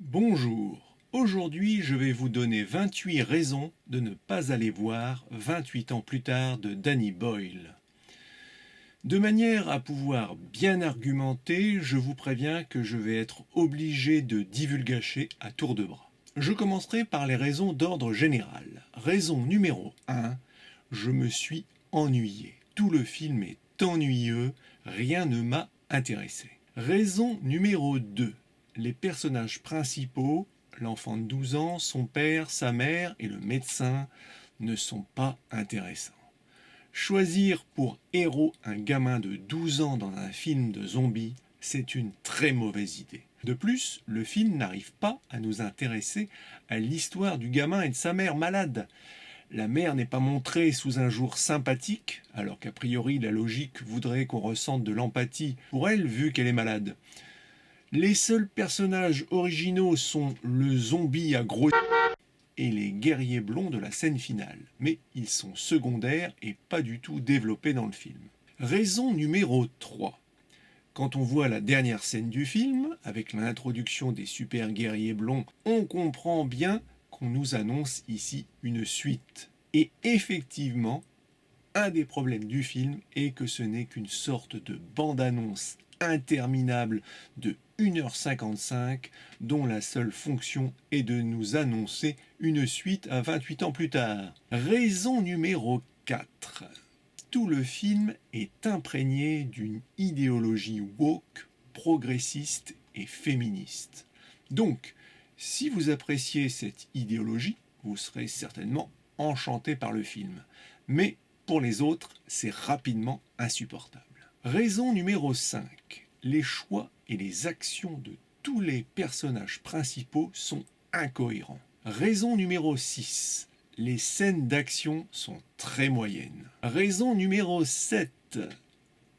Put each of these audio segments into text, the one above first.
Bonjour, aujourd'hui je vais vous donner 28 raisons de ne pas aller voir 28 ans plus tard de Danny Boyle. De manière à pouvoir bien argumenter, je vous préviens que je vais être obligé de divulgacher à tour de bras. Je commencerai par les raisons d'ordre général. Raison numéro 1, je me suis ennuyé. Tout le film est ennuyeux, rien ne m'a intéressé. Raison numéro 2, les personnages principaux, l'enfant de 12 ans, son père, sa mère et le médecin, ne sont pas intéressants. Choisir pour héros un gamin de 12 ans dans un film de zombies, c'est une très mauvaise idée. De plus, le film n'arrive pas à nous intéresser à l'histoire du gamin et de sa mère malade. La mère n'est pas montrée sous un jour sympathique, alors qu'a priori la logique voudrait qu'on ressente de l'empathie pour elle vu qu'elle est malade. Les seuls personnages originaux sont le zombie à gros et les guerriers blonds de la scène finale, mais ils sont secondaires et pas du tout développés dans le film. Raison numéro 3. Quand on voit la dernière scène du film, avec l'introduction des super guerriers blonds, on comprend bien qu'on nous annonce ici une suite. Et effectivement, un des problèmes du film est que ce n'est qu'une sorte de bande-annonce interminable de 1h55 dont la seule fonction est de nous annoncer une suite à 28 ans plus tard. Raison numéro 4. Tout le film est imprégné d'une idéologie woke, progressiste et féministe. Donc, si vous appréciez cette idéologie, vous serez certainement enchanté par le film. Mais pour les autres, c'est rapidement insupportable. Raison numéro 5. Les choix et les actions de tous les personnages principaux sont incohérents. Raison numéro 6. Les scènes d'action sont très moyennes. Raison numéro 7.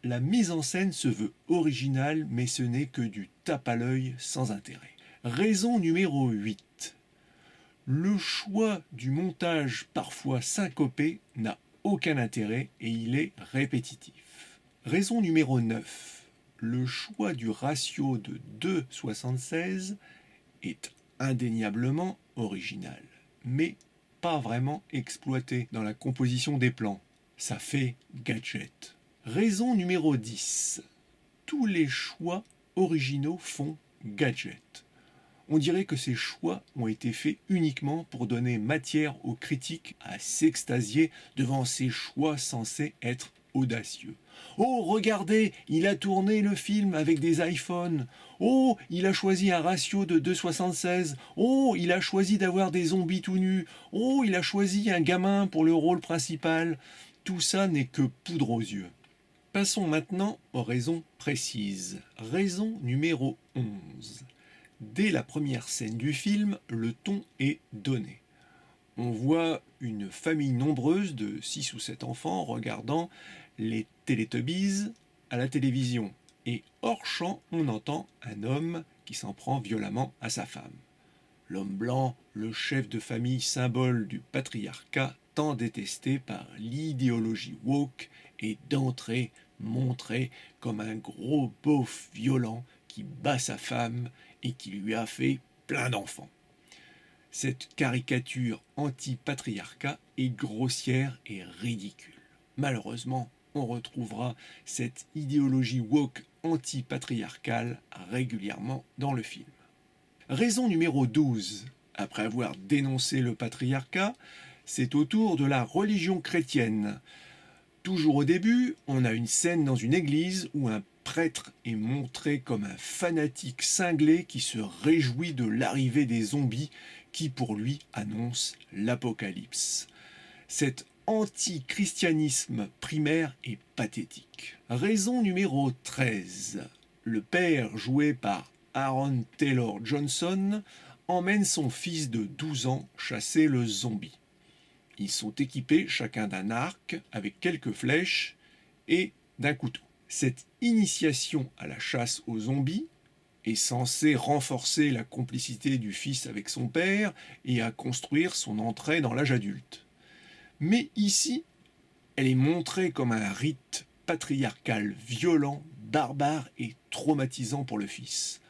La mise en scène se veut originale, mais ce n'est que du tape à l'œil sans intérêt. Raison numéro 8. Le choix du montage parfois syncopé n'a aucun intérêt et il est répétitif. Raison numéro 9. Le choix du ratio de 2,76 est indéniablement original, mais pas vraiment exploité dans la composition des plans. Ça fait gadget. Raison numéro 10. Tous les choix originaux font gadget. On dirait que ces choix ont été faits uniquement pour donner matière aux critiques à s'extasier devant ces choix censés être audacieux. Oh, regardez, il a tourné le film avec des iPhones. Oh, il a choisi un ratio de 2,76. Oh, il a choisi d'avoir des zombies tout nus. Oh, il a choisi un gamin pour le rôle principal. Tout ça n'est que poudre aux yeux. Passons maintenant aux raisons précises. Raison numéro 11. Dès la première scène du film, le ton est donné. On voit une famille nombreuse de 6 ou 7 enfants regardant les Teletubbies à la télévision. Et hors champ, on entend un homme qui s'en prend violemment à sa femme. L'homme blanc, le chef de famille symbole du patriarcat, tant détesté par l'idéologie woke, est d'entrée montré comme un gros beauf violent qui bat sa femme et qui lui a fait plein d'enfants. Cette caricature anti-patriarcat est grossière et ridicule. Malheureusement, on retrouvera cette idéologie woke anti-patriarcale régulièrement dans le film. Raison numéro 12. Après avoir dénoncé le patriarcat, c'est au tour de la religion chrétienne. Toujours au début, on a une scène dans une église où un prêtre est montré comme un fanatique cinglé qui se réjouit de l'arrivée des zombies qui pour lui annoncent l'apocalypse. Cet antichristianisme primaire est pathétique. Raison numéro 13. Le père, joué par Aaron Taylor Johnson, emmène son fils de 12 ans chasser le zombie. Ils sont équipés chacun d'un arc avec quelques flèches et d'un couteau. Cette initiation à la chasse aux zombies est censée renforcer la complicité du fils avec son père et à construire son entrée dans l'âge adulte. Mais ici, elle est montrée comme un rite patriarcal violent, barbare et traumatisant pour le fils.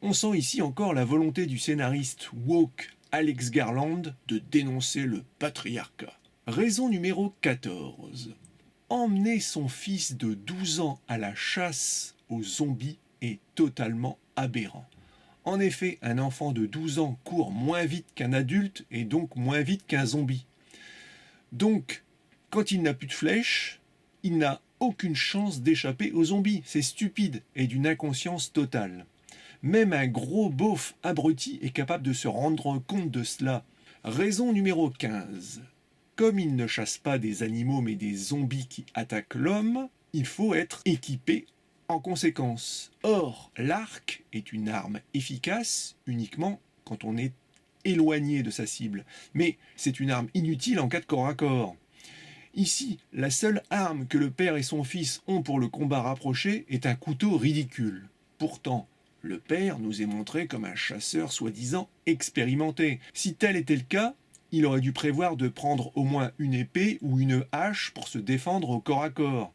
On sent ici encore la volonté du scénariste woke Alex Garland de dénoncer le patriarcat. Raison numéro 14. Emmener son fils de 12 ans à la chasse aux zombies est totalement aberrant. En effet, un enfant de 12 ans court moins vite qu'un adulte et donc moins vite qu'un zombie. Donc, quand il n'a plus de flèches, il n'a aucune chance d'échapper aux zombies. C'est stupide et d'une inconscience totale. Même un gros beauf abruti est capable de se rendre compte de cela. Raison numéro 15. Comme il ne chasse pas des animaux mais des zombies qui attaquent l'homme, il faut être équipé en conséquence. Or, l'arc est une arme efficace uniquement quand on est éloigné de sa cible. Mais c'est une arme inutile en cas de corps à corps. Ici, la seule arme que le père et son fils ont pour le combat rapproché est un couteau ridicule. Pourtant, le père nous est montré comme un chasseur soi-disant expérimenté. Si tel était le cas, il aurait dû prévoir de prendre au moins une épée ou une hache pour se défendre au corps à corps.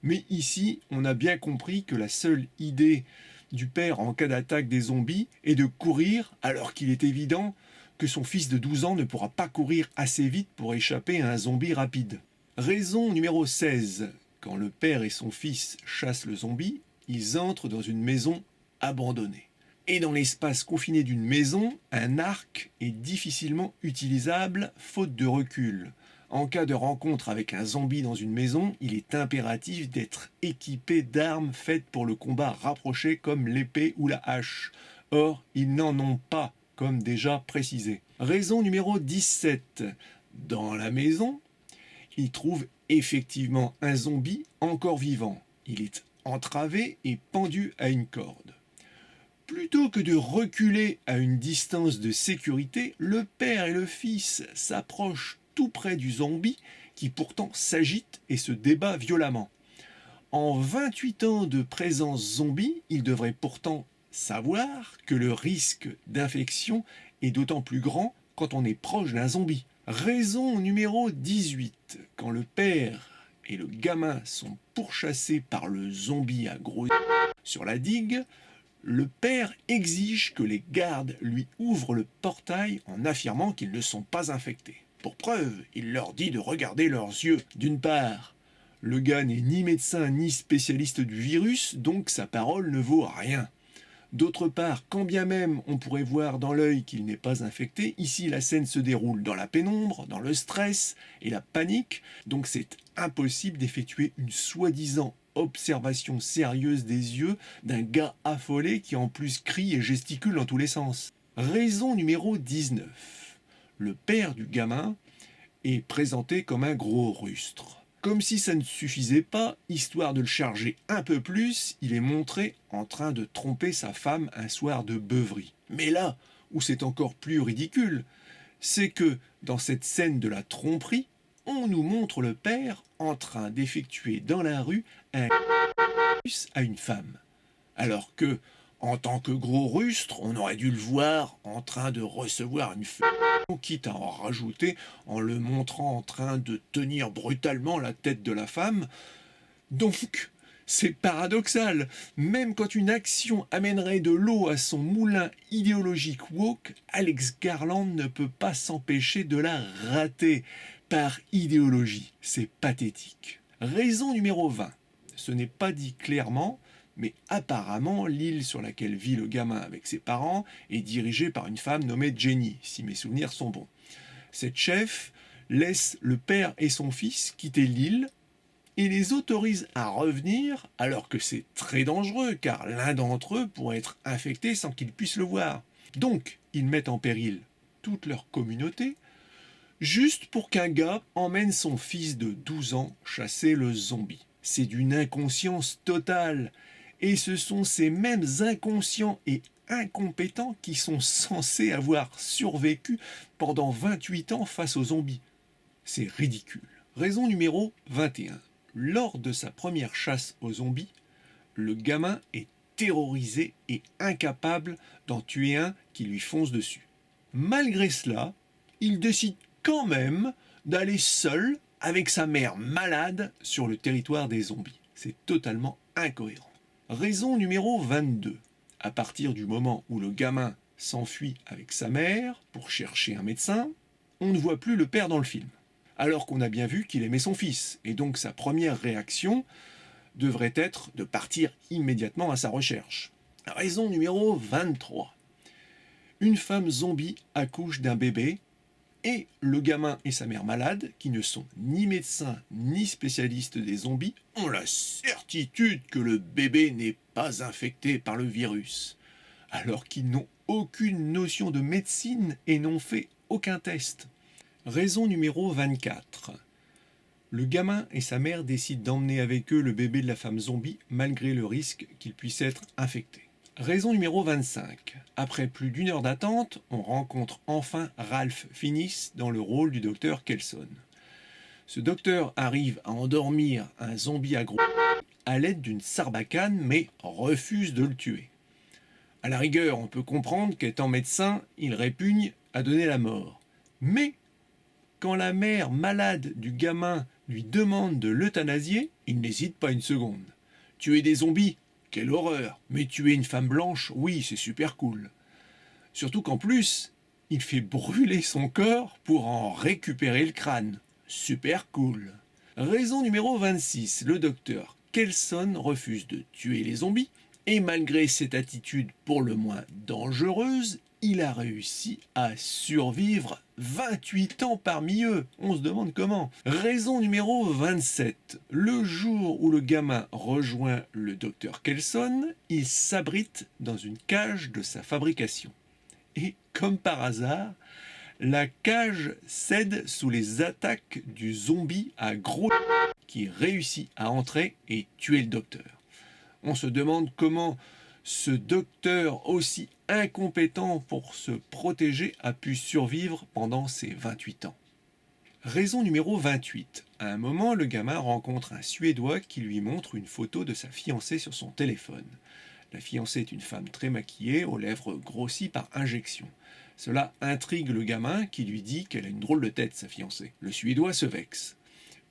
Mais ici, on a bien compris que la seule idée du père en cas d'attaque des zombies est de courir alors qu'il est évident que son fils de 12 ans ne pourra pas courir assez vite pour échapper à un zombie rapide. Raison numéro 16. Quand le père et son fils chassent le zombie, ils entrent dans une maison abandonnée. Et dans l'espace confiné d'une maison, un arc est difficilement utilisable faute de recul. En cas de rencontre avec un zombie dans une maison, il est impératif d'être équipé d'armes faites pour le combat rapproché comme l'épée ou la hache. Or, ils n'en ont pas, comme déjà précisé. Raison numéro 17. Dans la maison, ils trouvent effectivement un zombie encore vivant. Il est entravé et pendu à une corde. Plutôt que de reculer à une distance de sécurité, le père et le fils s'approchent tout près du zombie qui pourtant s'agite et se débat violemment. En 28 ans de présence zombie, il devrait pourtant savoir que le risque d'infection est d'autant plus grand quand on est proche d'un zombie. Raison numéro 18. Quand le père et le gamin sont pourchassés par le zombie à gros sur la digue, le père exige que les gardes lui ouvrent le portail en affirmant qu'ils ne sont pas infectés. Pour preuve, il leur dit de regarder leurs yeux. D'une part, le gars n'est ni médecin ni spécialiste du virus, donc sa parole ne vaut rien. D'autre part, quand bien même on pourrait voir dans l'œil qu'il n'est pas infecté, ici la scène se déroule dans la pénombre, dans le stress et la panique, donc c'est impossible d'effectuer une soi-disant observation sérieuse des yeux d'un gars affolé qui en plus crie et gesticule dans tous les sens. Raison numéro 19. Le père du gamin est présenté comme un gros rustre. Comme si ça ne suffisait pas, histoire de le charger un peu plus, il est montré en train de tromper sa femme un soir de beuverie. Mais là où c'est encore plus ridicule, c'est que dans cette scène de la tromperie, on nous montre le père en train d'effectuer dans la rue un à une femme. Alors que, en tant que gros rustre, on aurait dû le voir en train de recevoir une femme, quitte à en rajouter en le montrant en train de tenir brutalement la tête de la femme. Donc, c'est paradoxal. Même quand une action amènerait de l'eau à son moulin idéologique woke, Alex Garland ne peut pas s'empêcher de la rater. Par idéologie, c'est pathétique. Raison numéro 20. Ce n'est pas dit clairement, mais apparemment l'île sur laquelle vit le gamin avec ses parents est dirigée par une femme nommée Jenny, si mes souvenirs sont bons. Cette chef laisse le père et son fils quitter l'île et les autorise à revenir alors que c'est très dangereux car l'un d'entre eux pourrait être infecté sans qu'ils puissent le voir. Donc, ils mettent en péril toute leur communauté juste pour qu'un gars emmène son fils de 12 ans chasser le zombie. C'est d'une inconscience totale. Et ce sont ces mêmes inconscients et incompétents qui sont censés avoir survécu pendant 28 ans face aux zombies. C'est ridicule. Raison numéro 21. Lors de sa première chasse aux zombies, le gamin est terrorisé et incapable d'en tuer un qui lui fonce dessus. Malgré cela, il décide quand même d'aller seul avec sa mère malade sur le territoire des zombies. C'est totalement incohérent. Raison numéro 22. À partir du moment où le gamin s'enfuit avec sa mère pour chercher un médecin, on ne voit plus le père dans le film. Alors qu'on a bien vu qu'il aimait son fils, et donc sa première réaction devrait être de partir immédiatement à sa recherche. Raison numéro 23. Une femme zombie accouche d'un bébé, et le gamin et sa mère malade, qui ne sont ni médecins ni spécialistes des zombies, ont la certitude que le bébé n'est pas infecté par le virus, alors qu'ils n'ont aucune notion de médecine et n'ont fait aucun test. Raison numéro 24. Le gamin et sa mère décident d'emmener avec eux le bébé de la femme zombie malgré le risque qu'il puisse être infecté. Raison numéro 25. Après plus d'une heure d'attente, on rencontre enfin Ralph Fiennes dans le rôle du docteur Kelson. Ce docteur arrive à endormir un zombie agro à l'aide d'une sarbacane mais refuse de le tuer. À la rigueur, on peut comprendre qu'étant médecin, il répugne à donner la mort. Mais quand la mère malade du gamin lui demande de l'euthanasier, il n'hésite pas une seconde. Tuer des zombies, quelle horreur! Mais tuer une femme blanche, oui, c'est super cool. Surtout qu'en plus, il fait brûler son corps pour en récupérer le crâne. Super cool. Raison numéro 26. Le docteur Kelson refuse de tuer les zombies et malgré cette attitude pour le moins dangereuse, il a réussi à survivre 28 ans parmi eux. On se demande comment. Raison numéro 27. Le jour où le gamin rejoint le docteur Kelson, il s'abrite dans une cage de sa fabrication. Et comme par hasard, la cage cède sous les attaques du zombie à gros qui réussit à entrer et tuer le docteur. On se demande comment ce docteur aussi incompétent pour se protéger a pu survivre pendant ces 28 ans. Raison numéro 28. À un moment, le gamin rencontre un Suédois qui lui montre une photo de sa fiancée sur son téléphone. La fiancée est une femme très maquillée, aux lèvres grossies par injection. Cela intrigue le gamin qui lui dit qu'elle a une drôle de tête, sa fiancée. Le Suédois se vexe.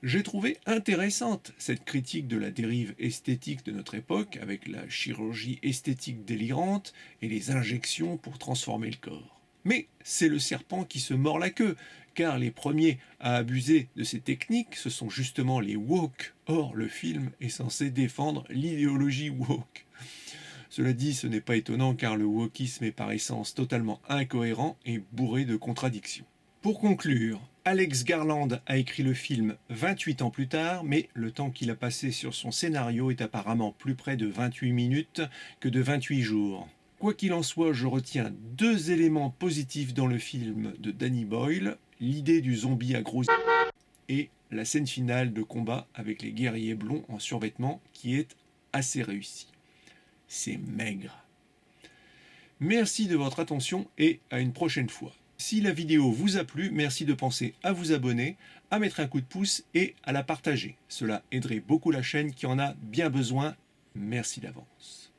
J'ai trouvé intéressante cette critique de la dérive esthétique de notre époque avec la chirurgie esthétique délirante et les injections pour transformer le corps. Mais c'est le serpent qui se mord la queue, car les premiers à abuser de ces techniques, ce sont justement les woke. Or, le film est censé défendre l'idéologie woke. Cela dit, ce n'est pas étonnant car le wokisme est par essence totalement incohérent et bourré de contradictions. Pour conclure, Alex Garland a écrit le film 28 ans plus tard, mais le temps qu'il a passé sur son scénario est apparemment plus près de 28 minutes que de 28 jours. Quoi qu'il en soit, je retiens deux éléments positifs dans le film de Danny Boyle, l'idée du zombie à gros et la scène finale de combat avec les guerriers blonds en survêtement qui est assez réussie. C'est maigre. Merci de votre attention et à une prochaine fois. Si la vidéo vous a plu, merci de penser à vous abonner, à mettre un coup de pouce et à la partager. Cela aiderait beaucoup la chaîne qui en a bien besoin. Merci d'avance.